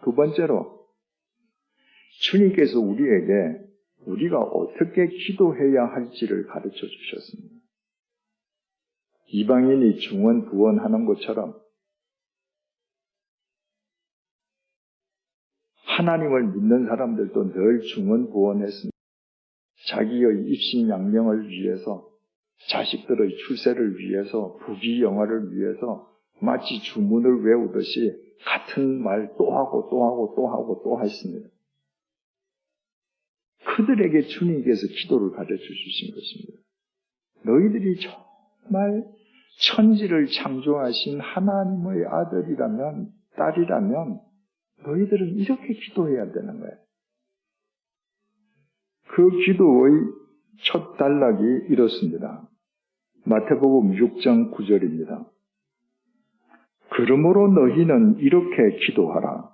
두 번째로, 주님께서 우리에게 우리가 어떻게 기도해야 할지를 가르쳐 주셨습니다. 이방인이 중언부언하는 것처럼 하나님을 믿는 사람들도 늘 중언부언했습니다. 자기의 입신양명을 위해서, 자식들의 출세를 위해서, 부귀영화를 위해서 마치 주문을 외우듯이 같은 말 또 하고 또 하고 또 하고 또 했습니다. 그들에게 주님께서 기도를 가르쳐 주신 것입니다. 너희들이 정말 천지를 창조하신 하나님의 아들이라면, 딸이라면 너희들은 이렇게 기도해야 되는 거예요. 그 기도의 첫 단락이 이렇습니다. 마태복음 6장 9절입니다. 그러므로 너희는 이렇게 기도하라.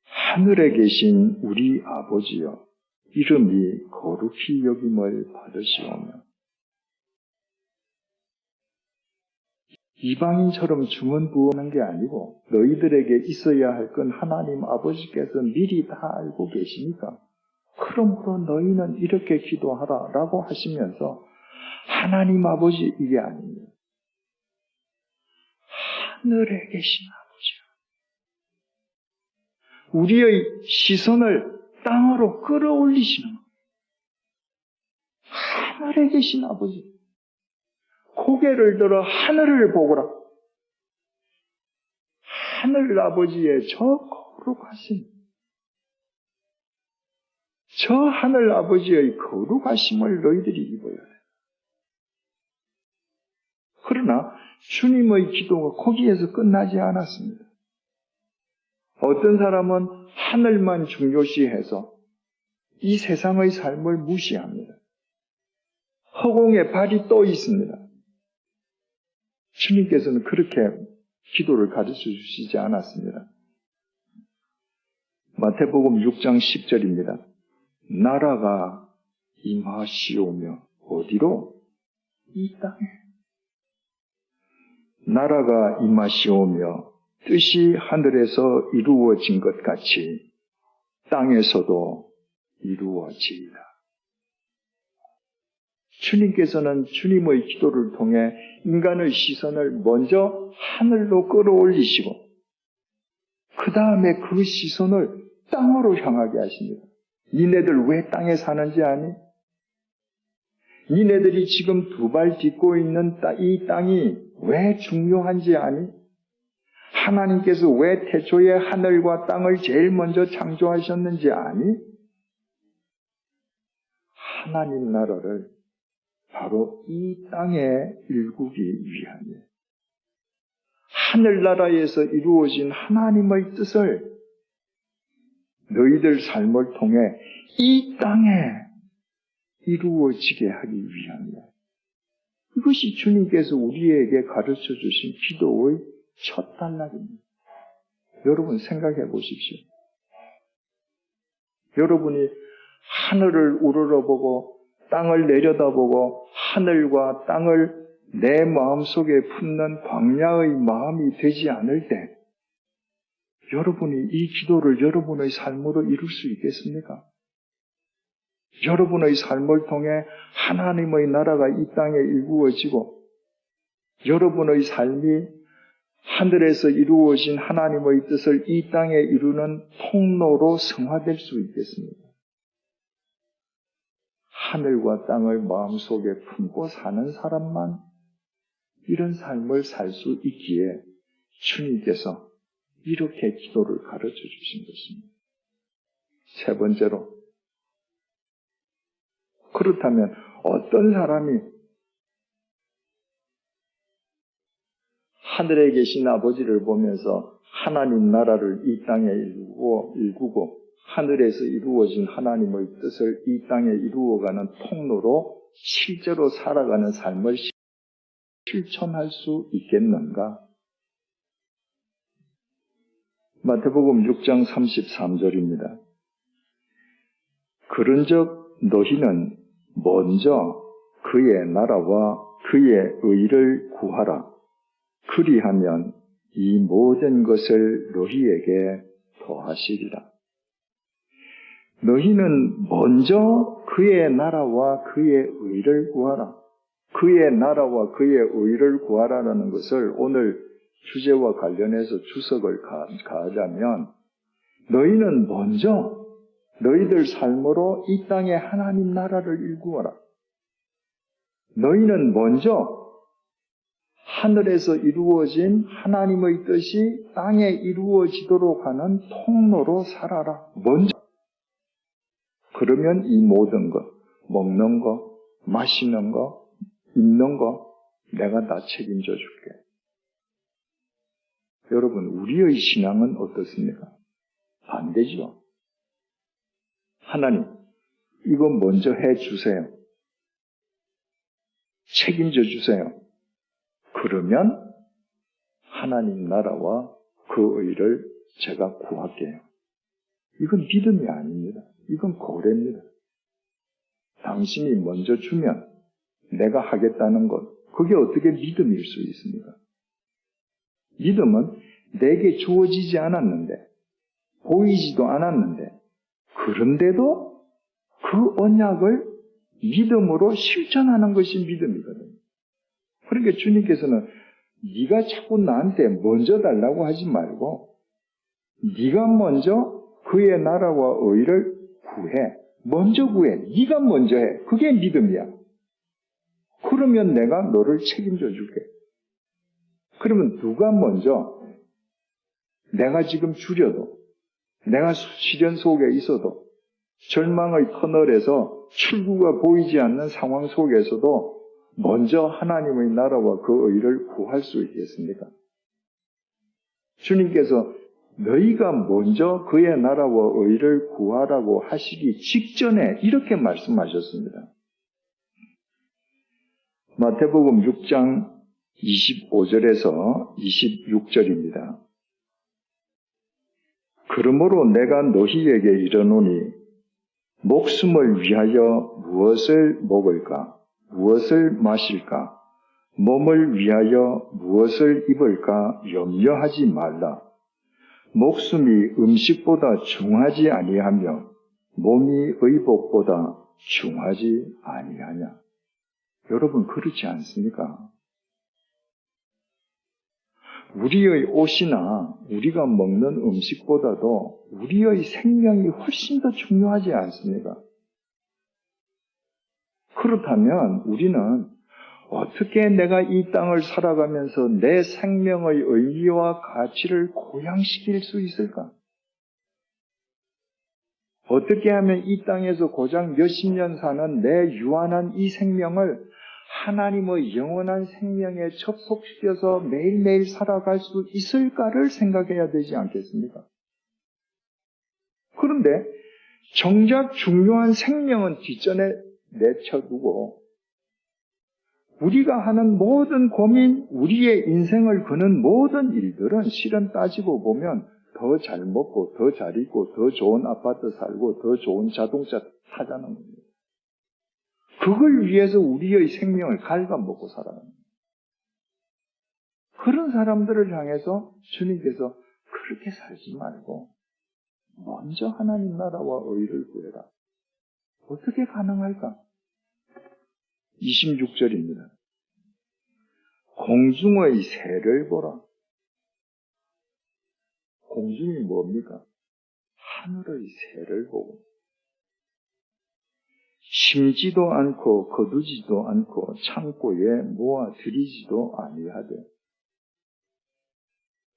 하늘에 계신 우리 아버지여, 이름이 거룩히 여김을 받으시오며. 이방인처럼 중언부언한 게 아니고 너희들에게 있어야 할 건 하나님 아버지께서 미리 다 알고 계시니까 그러므로 너희는 이렇게 기도하라 라고 하시면서 하나님 아버지 이게 아닙니다. 하늘에 계신 아버지요. 우리의 시선을 땅으로 끌어올리시는 거예요. 하늘에 계신 아버지. 고개를 들어 하늘을 보거라. 하늘 아버지의 저 거룩하심, 저 하늘 아버지의 거룩하심을 너희들이 입어야 해. 그러나 주님의 기도가 거기에서 끝나지 않았습니다. 어떤 사람은 하늘만 중요시해서 이 세상의 삶을 무시합니다. 허공에 발이 떠 있습니다. 주님께서는 그렇게 기도를 가르쳐 주시지 않았습니다. 마태복음 6장 10절입니다. 나라가 임하시오며 어디로? 이 땅에. 나라가 임하시오며 뜻이 하늘에서 이루어진 것 같이 땅에서도 이루어지이다. 주님께서는 주님의 기도를 통해 인간의 시선을 먼저 하늘로 끌어올리시고 그 다음에 그 시선을 땅으로 향하게 하십니다. 니네들 왜 땅에 사는지 아니? 니네들이 지금 두 발 딛고 있는 이 땅이 왜 중요한지 아니? 하나님께서 왜 태초에 하늘과 땅을 제일 먼저 창조하셨는지 아니? 하나님 나라를 바로 이 땅에 일구기 위함이에요. 하늘나라에서 이루어진 하나님의 뜻을 너희들 삶을 통해 이 땅에 이루어지게 하기 위함이에요. 이것이 주님께서 우리에게 가르쳐 주신 기도의 첫 단락입니다. 여러분 생각해 보십시오. 여러분이 하늘을 우러러보고 땅을 내려다보고 하늘과 땅을 내 마음속에 품는 광야의 마음이 되지 않을 때 여러분이 이 기도를 여러분의 삶으로 이룰 수 있겠습니까? 여러분의 삶을 통해 하나님의 나라가 이 땅에 이루어지고 여러분의 삶이 하늘에서 이루어진 하나님의 뜻을 이 땅에 이루는 통로로 성화될 수 있겠습니까? 하늘과 땅을 마음속에 품고 사는 사람만 이런 삶을 살 수 있기에 주님께서 이렇게 기도를 가르쳐 주신 것입니다. 세 번째로, 그렇다면 어떤 사람이 하늘에 계신 아버지를 보면서 하나님 나라를 이 땅에 일구고 하늘에서 이루어진 하나님의 뜻을 이 땅에 이루어가는 통로로 실제로 살아가는 삶을 실천할 수 있겠는가? 마태복음 6장 33절입니다. 그런즉 너희는 먼저 그의 나라와 그의 의를 구하라. 그리하면 이 모든 것을 너희에게 더하시리라. 너희는 먼저 그의 나라와 그의 의를 구하라. 그의 나라와 그의 의를 구하라라는 것을 오늘 주제와 관련해서 주석을 가하자면 너희는 먼저 너희들 삶으로 이 땅에 하나님 나라를 일구어라. 너희는 먼저 하늘에서 이루어진 하나님의 뜻이 땅에 이루어지도록 하는 통로로 살아라. 먼저. 그러면 이 모든 것, 먹는 거, 마시는 거, 입는 거 내가 다 책임져 줄게. 여러분, 우리의 신앙은 어떻습니까? 반대죠. 하나님, 이거 먼저 해 주세요. 책임져 주세요. 그러면 하나님 나라와 그 의를 제가 구할게요. 이건 믿음이 아닙니다. 이건 고래입니다. 당신이 먼저 주면 내가 하겠다는 것, 그게 어떻게 믿음일 수 있습니까? 믿음은 내게 주어지지 않았는데, 보이지도 않았는데, 그런데도 그 언약을 믿음으로 실천하는 것이 믿음이거든요. 그러니까 주님께서는 네가 자꾸 나한테 먼저 달라고 하지 말고 네가 먼저 그의 나라와 의를 구해. 먼저 구해. 네가 먼저 해. 그게 믿음이야. 그러면 내가 너를 책임져 줄게. 그러면 누가 먼저 내가 지금 줄여도 내가 시련 속에 있어도 절망의 터널에서 출구가 보이지 않는 상황 속에서도 먼저 하나님의 나라와 그 의를 구할 수 있겠습니까? 주님께서 너희가 먼저 그의 나라와 의를 구하라고 하시기 직전에 이렇게 말씀하셨습니다. 마태복음 6장 25절에서 26절입니다. 그러므로 내가 너희에게 이르노니 목숨을 위하여 무엇을 먹을까? 무엇을 마실까? 몸을 위하여 무엇을 입을까? 염려하지 말라. 목숨이 음식보다 중하지 아니하며 몸이 의복보다 중하지 아니하냐. 여러분 그렇지 않습니까? 우리의 옷이나 우리가 먹는 음식보다도 우리의 생명이 훨씬 더 중요하지 않습니까? 그렇다면 우리는 어떻게 내가 이 땅을 살아가면서 내 생명의 의미와 가치를 고양시킬 수 있을까? 어떻게 하면 이 땅에서 고작 몇십 년 사는 내 유한한 이 생명을 하나님의 영원한 생명에 접속시켜서 매일매일 살아갈 수 있을까를 생각해야 되지 않겠습니까? 그런데 정작 중요한 생명은 뒷전에 내쳐두고 우리가 하는 모든 고민, 우리의 인생을 거는 모든 일들은 실은 따지고 보면 더 잘 먹고, 더 잘 입고, 더 좋은 아파트 살고, 더 좋은 자동차 타자는 겁니다. 그걸 위해서 우리의 생명을 갉아먹고 살아갑니다. 그런 사람들을 향해서 주님께서 그렇게 살지 말고 먼저 하나님 나라와 의를 구해라. 어떻게 가능할까? 26절입니다. 공중의 새를 보라. 공중이 뭡니까? 하늘의 새를 보고 심지도 않고 거두지도 않고 창고에 모아 들이지도 아니하되.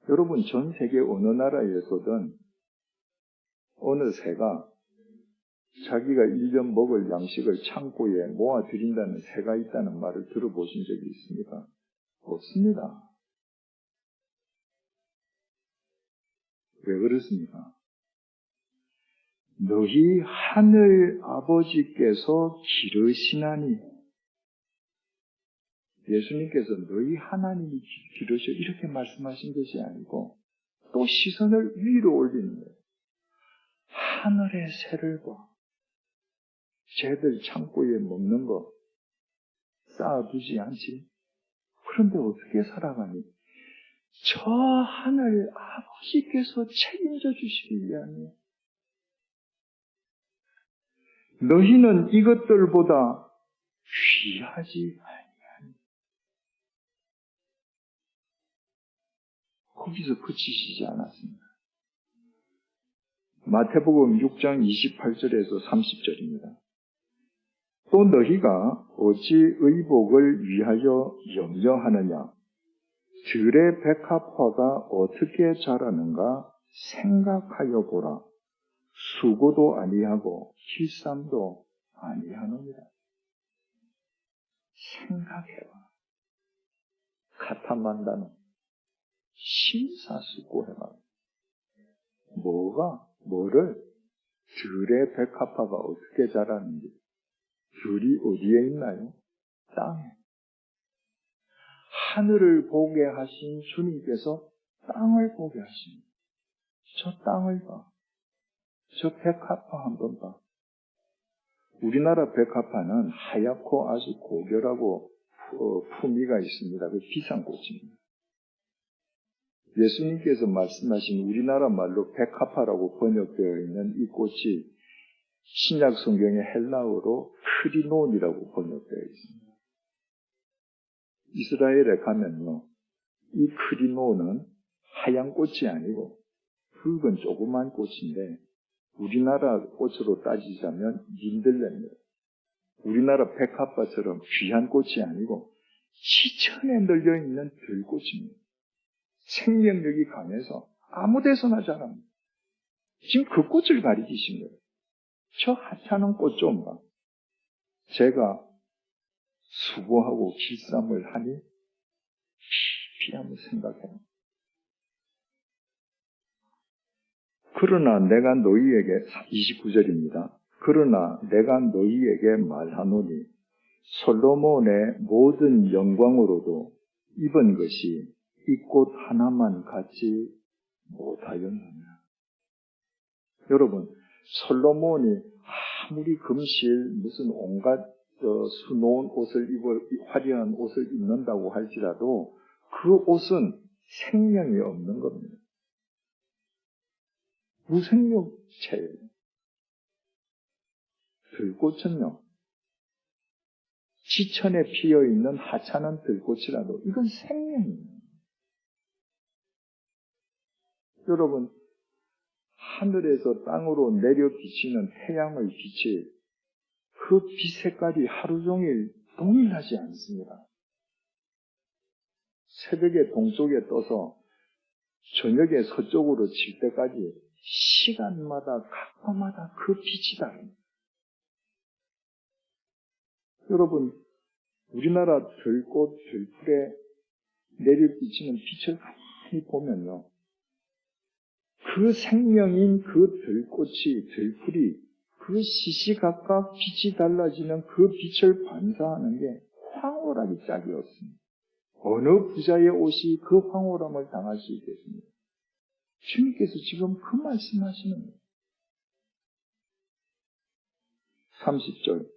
여러분 전 세계 어느 나라에서든 어느 새가 자기가 1년 먹을 양식을 창고에 모아 들인다는 새가 있다는 말을 들어보신 적이 있습니까? 없습니다. 왜 그렇습니까? 너희 하늘 아버지께서 기르시나니, 예수님께서 너희 하나님이 기르셔 이렇게 말씀하신 것이 아니고 또 시선을 위로 올리는 거예요. 하늘의 새를 봐. 쟤들 창고에 먹는 거 쌓아두지 않지. 그런데 어떻게 살아가니? 저 하늘 아버지께서 책임져 주시기 위함이에요. 너희는 이것들보다 귀하지 아니하니. 거기서 그치시지 않았습니다. 마태복음 6장 28절에서 30절입니다. 또 너희가 어찌 의복을 위하여 염려하느냐? 들의 백합화가 어떻게 자라는가 생각하여 보라. 수고도 아니하고 길쌈도 아니하느니라. 생각해봐. 카타만다는 심사숙고해봐. 뭐를? 들의 백합화가 어떻게 자라는지. 들이 어디에 있나요? 땅에. 하늘을 보게 하신 주님께서 땅을 보게 하십니다. 저 땅을 봐. 저 백합화 한번 봐. 우리나라 백합화는 하얗고 아주 고결하고 품위가 있습니다. 그 비싼 꽃입니다. 예수님께서 말씀하신 우리나라 말로 백합화라고 번역되어 있는 이 꽃이 신약 성경의 헬라어로 크리논이라고 번역되어 있습니다. 이스라엘에 가면요, 이 크리논은 하얀 꽃이 아니고 붉은 조그만 꽃인데 우리나라 꽃으로 따지자면 민들레입니다. 우리나라 백합화처럼 귀한 꽃이 아니고 지천에 널려있는 들꽃입니다. 생명력이 강해서 아무 데서나 자랍니다. 지금 그 꽃을 가리키신 거예요. 저 하찮은 꽃 좀 봐. 제가 수고하고 길쌈을 하니 깊이 한번 생각해요. 그러나 내가 너희에게 29절입니다. 그러나 내가 너희에게 말하노니 솔로몬의 모든 영광으로도 입은 것이 이 꽃 하나만 갖지 못하였느냐. 여러분, 솔로몬이 아무리 금실 무슨 온갖 수놓은 옷을 화려한 옷을 입는다고 할지라도 그 옷은 생명이 없는 겁니다. 무생명체예요. 들꽃은요, 지천에 피어있는 하찮은 들꽃이라도 이건 생명이에요. 여러분, 하늘에서 땅으로 내려 비치는 태양의 빛이 그 빛 색깔이 하루 종일 동일하지 않습니다. 새벽에 동쪽에 떠서 저녁에 서쪽으로 질 때까지 시간마다 각마다 그 빛이 다릅니다. 여러분, 우리나라 들꽃, 들풀에 내려 비치는 빛을 가만히 보면요, 그 생명인 그 들꽃이, 들풀이 그 시시각각 빛이 달라지는 그 빛을 반사하는 게 황홀하기 짝이 없습니다. 어느 부자의 옷이 그 황홀함을 당할 수 있겠습니까? 주님께서 지금 그 말씀하시는 거예요. 30절.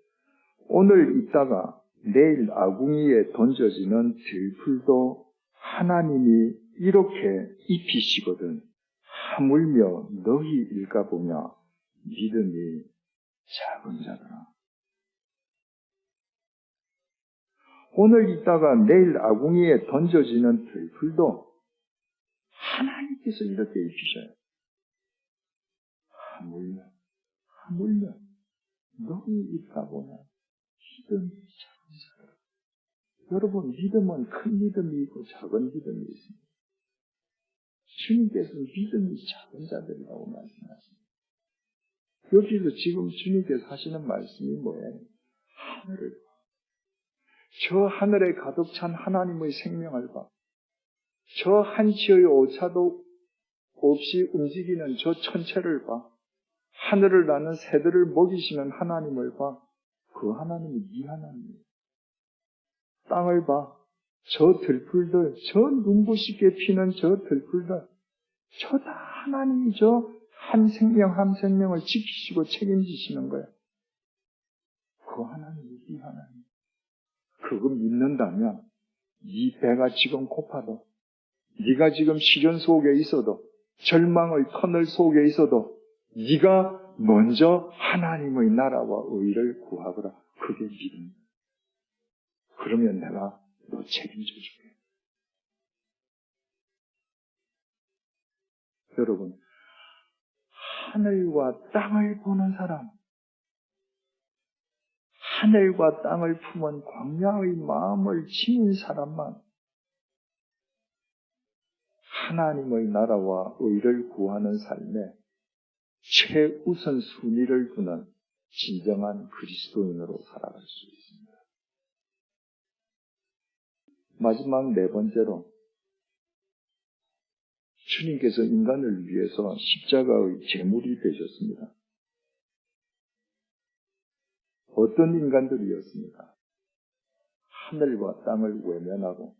오늘 있다가 내일 아궁이에 던져지는 들풀도 하나님이 이렇게 입히시거든 하물며 너희일까 보냐 믿음이 작은 자들아. 오늘 있다가 내일 아궁이에 던져지는 들풀도 하나님께서 이렇게 입히셔요. 하물며 너희일까 보냐 믿음이 작은 자들아. 여러분, 믿음은 큰 믿음이 있고 작은 믿음이 있습니다. 주님께서는 믿음이 작은 자들이라고 말씀하십니다. 여기서 지금 주님께서 하시는 말씀이 뭐예요? 하늘을 봐. 저 하늘에 가득 찬 하나님의 생명을 봐. 저 한치의 오차도 없이 움직이는 저 천체를 봐. 하늘을 나는 새들을 먹이시는 하나님을 봐. 그 하나님이 네 하나님이에요. 땅을 봐. 저 들풀들, 저 눈부시게 피는 저 들풀들, 저 다 하나님이 저 한 생명 한 생명을 지키시고 책임지시는 거야. 그 하나님이 네 하나님. 그거 믿는다면 네 배가 지금 고파도 네가 지금 시련 속에 있어도, 절망의 터널 속에 있어도 네가 먼저 하나님의 나라와 의를 구하거라. 그게 믿음. 그러면 내가 너 책임져 줄게. 여러분, 하늘과 땅을 보는 사람, 하늘과 땅을 품은 광야의 마음을 지닌 사람만 하나님의 나라와 의를 구하는 삶에 최우선 순위를 두는 진정한 그리스도인으로 살아갈 수 있습니다. 마지막 네 번째로, 주님께서 인간을 위해서 십자가의 제물이 되셨습니다. 어떤 인간들이었습니까? 하늘과 땅을 외면하고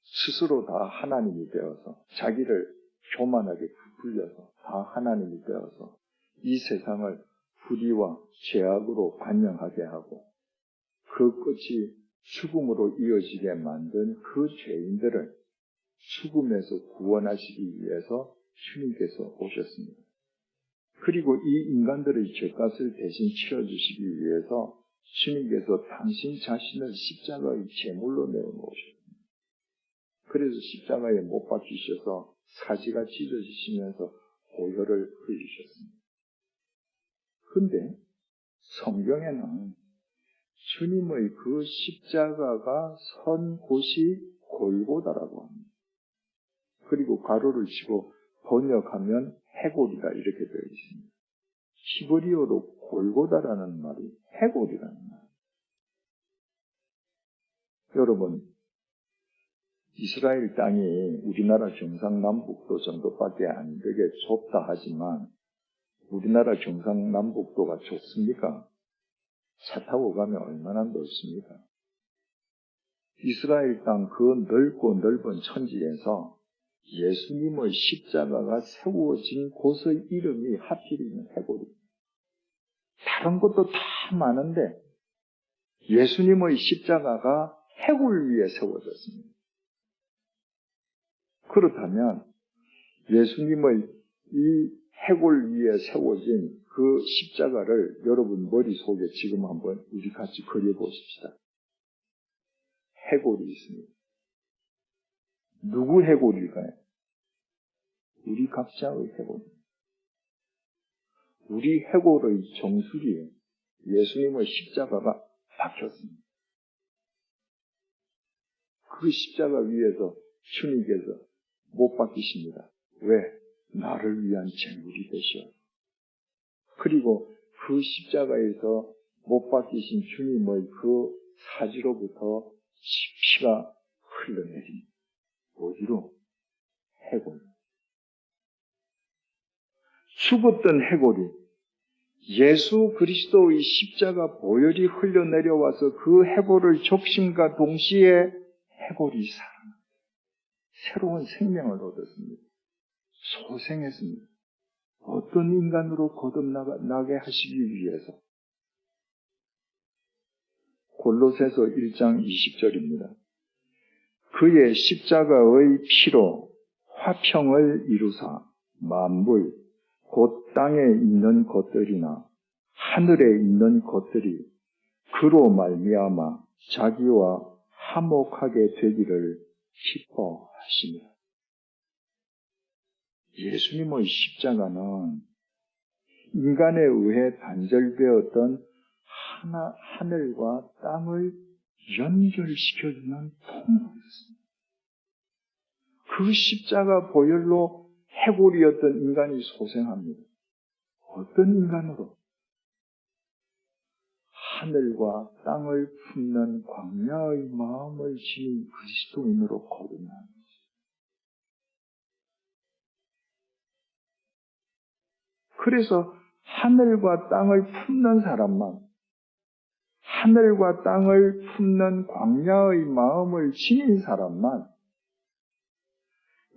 스스로 다 하나님이 되어서 자기를 교만하게 부풀려서 다 하나님이 되어서 이 세상을 불의와 죄악으로 반영하게 하고 그 끝이 죽음으로 이어지게 만든 그 죄인들을 죽음에서 구원하시기 위해서 주님께서 오셨습니다. 그리고 이 인간들의 죄값을 대신 치러주시기 위해서 주님께서 당신 자신을 십자가의 제물로 내어놓으셨습니다. 그래서 십자가에 못 박히셔서 사지가 찢어지시면서 보혈을 흘리셨습니다. 그런데 성경에는 주님의 그 십자가가 선 곳이 골고다라고 합니다. 그리고 가로를 치고 번역하면 해골이다 이렇게 되어 있습니다. 히브리어로 골고다라는 말이 해골이라는 말이에요. 여러분, 이스라엘 땅이 우리나라 경상남북도 정도밖에 안 되게 좁다 하지만 우리나라 경상남북도가 좁습니까? 차 타고 가면 얼마나 넓습니까? 이스라엘 땅 그 넓고 넓은 천지에서 예수님의 십자가가 세워진 곳의 이름이 하필이면 해골입니다. 다른 것도 다 많은데 예수님의 십자가가 해골 위에 세워졌습니다. 그렇다면 예수님의 이 해골 위에 세워진 그 십자가를 여러분 머릿속에 지금 한번 우리 같이 그려보십시다. 해골이 있습니다. 누구 해골일까요? 우리 각자의 해골입니다. 우리 해골의 정수리에 예수님의 십자가가 박혔습니다. 그 십자가 위에서 주님께서 못 박히십니다. 왜? 나를 위한 제물이 되셔. 그리고 그 십자가에서 못 박히신 주님의 그 사지로부터 피가 흘러내립니다. 어디로? 해골. 죽었던 해골이 예수 그리스도의 십자가 보혈이 흘러내려와서 그 해골을 적심과 동시에 해골이 살아납니다. 새로운 생명을 얻었습니다. 소생했습니다. 어떤 인간으로 거듭나게 하시기 위해서. 골로새서 1장 20절입니다. 그의 십자가의 피로 화평을 이루사 만물 곧 땅에 있는 것들이나 하늘에 있는 것들이 그로 말미암아 자기와 화목하게 되기를 기뻐하시며. 예수님의 십자가는 인간에 의해 단절되었던 하늘과 땅을 연결시켜주는 통로였습니다. 그 십자가 보혈로 해골이었던 인간이 소생합니다. 어떤 인간으로? 하늘과 땅을 품는 광야의 마음을 지닌 그리스도인으로 거듭나는 것입니다. 그래서 하늘과 땅을 품는 사람만, 하늘과 땅을 품는 광야의 마음을 지닌 사람만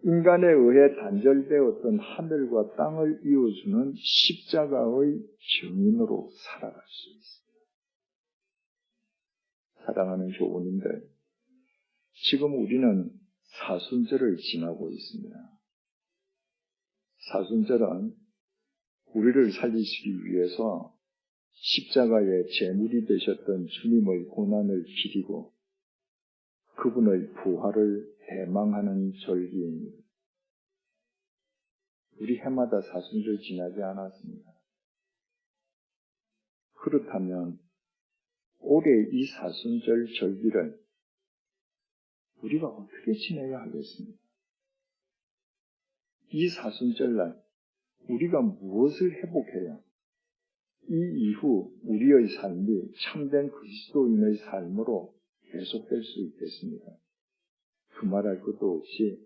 인간에 의해 단절되었던 하늘과 땅을 이어주는 십자가의 증인으로 살아갈 수 있습니다. 사랑하는 교우님들, 지금 우리는 사순절을 지나고 있습니다. 사순절은 우리를 살리시기 위해서 십자가의 제물이 되셨던 주님의 고난을 기리고 그분의 부활을 대망하는 절기입니다. 우리 해마다 사순절 지나지 않았습니다. 그렇다면 올해 이 사순절 절기를 우리가 어떻게 지내야 하겠습니까? 이 사순절날 우리가 무엇을 회복해야 이 이후 우리의 삶이 참된 그리스도인의 삶으로 계속될 수 있겠습니까? 그 말할 것도 없이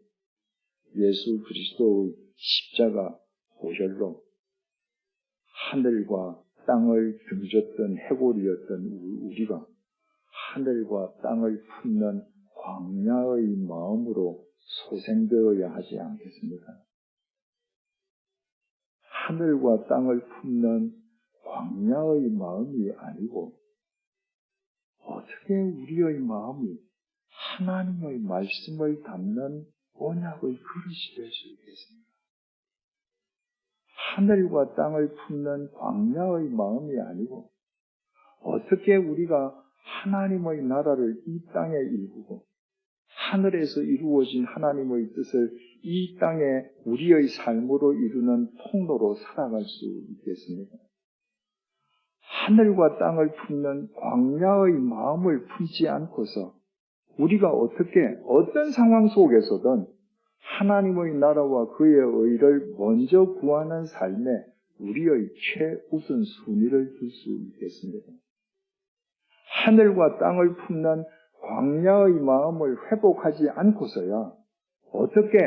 예수 그리스도의 십자가 보혈로 하늘과 땅을 등졌던 해골이었던 우리가 하늘과 땅을 품는 광야의 마음으로 소생되어야 하지 않겠습니까? 하늘과 땅을 품는 광야의 마음이 아니고 어떻게 우리의 마음이 하나님의 말씀을 담는 언약의 그릇이 될 수 있겠습니까? 하늘과 땅을 품는 광야의 마음이 아니고 어떻게 우리가 하나님의 나라를 이 땅에 이루고 하늘에서 이루어진 하나님의 뜻을 이 땅에 우리의 삶으로 이루는 통로로 살아갈 수 있겠습니까? 하늘과 땅을 품는 광야의 마음을 품지 않고서 우리가 어떻게 어떤 상황 속에서든 하나님의 나라와 그의 의를 먼저 구하는 삶에 우리의 최우선 순위를 둘 수 있겠습니까? 하늘과 땅을 품는 광야의 마음을 회복하지 않고서야 어떻게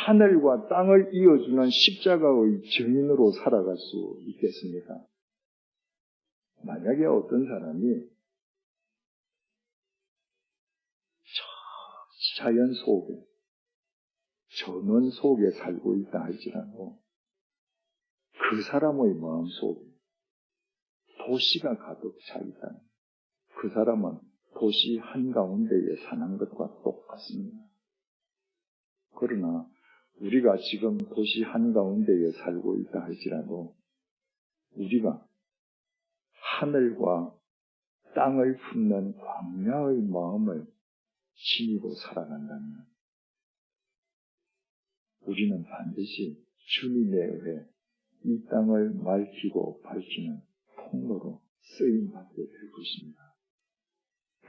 하늘과 땅을 이어주는 십자가의 증인으로 살아갈 수 있겠습니까? 만약에 어떤 사람이 자연 속에, 전원 속에 살고 있다 할지라도 그 사람의 마음 속에 도시가 가득 차 있다는 그 사람은 도시 한가운데에 사는 것과 똑같습니다. 그러나 우리가 지금 도시 한가운데에 살고 있다 할지라도 우리가 하늘과 땅을 품는 광야의 마음을 지니고 살아간다면 우리는 반드시 주님에 의해 이 땅을 맑히고 밝히는 통로로 쓰임받게 될 것입니다.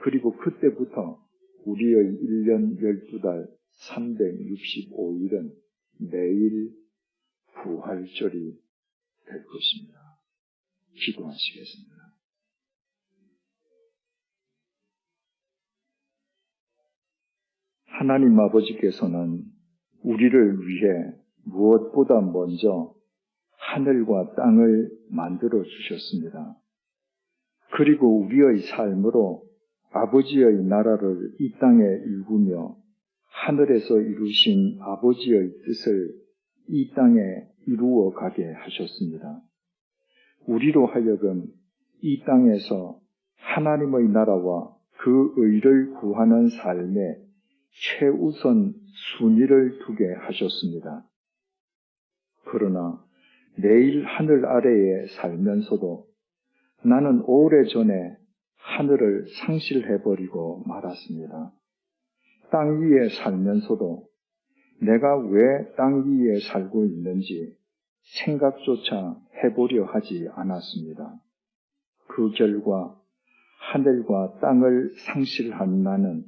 그리고 그때부터 우리의 1년 12달 365일은 매일 부활절이 될 것입니다. 기도하시겠습니다. 하나님 아버지께서는 우리를 위해 무엇보다 먼저 하늘과 땅을 만들어 주셨습니다. 그리고 우리의 삶으로 아버지의 나라를 이 땅에 일구며 하늘에서 이루신 아버지의 뜻을 이 땅에 이루어 가게 하셨습니다. 우리로 하여금 이 땅에서 하나님의 나라와 그 의를 구하는 삶에 최우선 순위를 두게 하셨습니다. 그러나 내일 하늘 아래에 살면서도 나는 오래전에 하늘을 상실해버리고 말았습니다. 땅 위에 살면서도 내가 왜 땅 위에 살고 있는지 생각조차 해보려 하지 않았습니다. 그 결과 하늘과 땅을 상실한 나는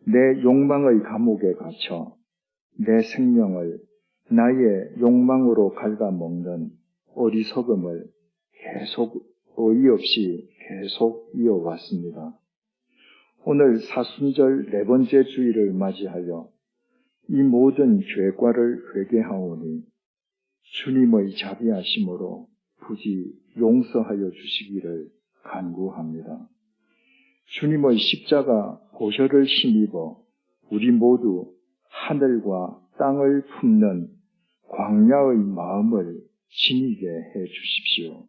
내 욕망의 감옥에 갇혀 내 생명을 나의 욕망으로 갉아먹는 어리석음을 어이없이 계속 이어왔습니다. 오늘 사순절 4번째 주일을 맞이하여 이 모든 죄과를 회개하오니 주님의 자비하심으로 부디 용서하여 주시기를 간구합니다. 주님의 십자가 보혈을 힘입어 우리 모두 하늘과 땅을 품는 광야의 마음을 지니게 해 주십시오.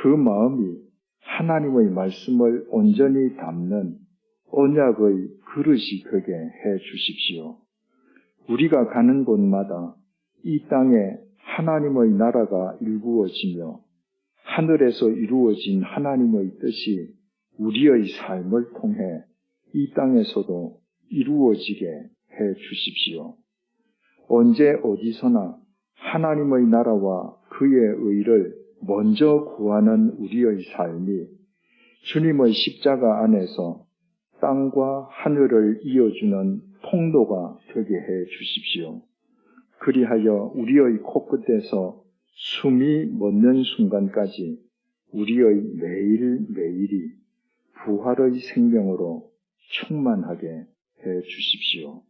그 마음이 하나님의 말씀을 온전히 담는 언약의 그릇이 되게 해 주십시오. 우리가 가는 곳마다 이 땅에 하나님의 나라가 일구어지며 하늘에서 이루어진 하나님의 뜻이 우리의 삶을 통해 이 땅에서도 이루어지게 해 주십시오. 언제 어디서나 하나님의 나라와 그의 의를 먼저 구하는 우리의 삶이 주님의 십자가 안에서 땅과 하늘을 이어주는 통로가 되게 해 주십시오. 그리하여 우리의 코끝에서 숨이 멎는 순간까지 우리의 매일매일이 부활의 생명으로 충만하게 해 주십시오.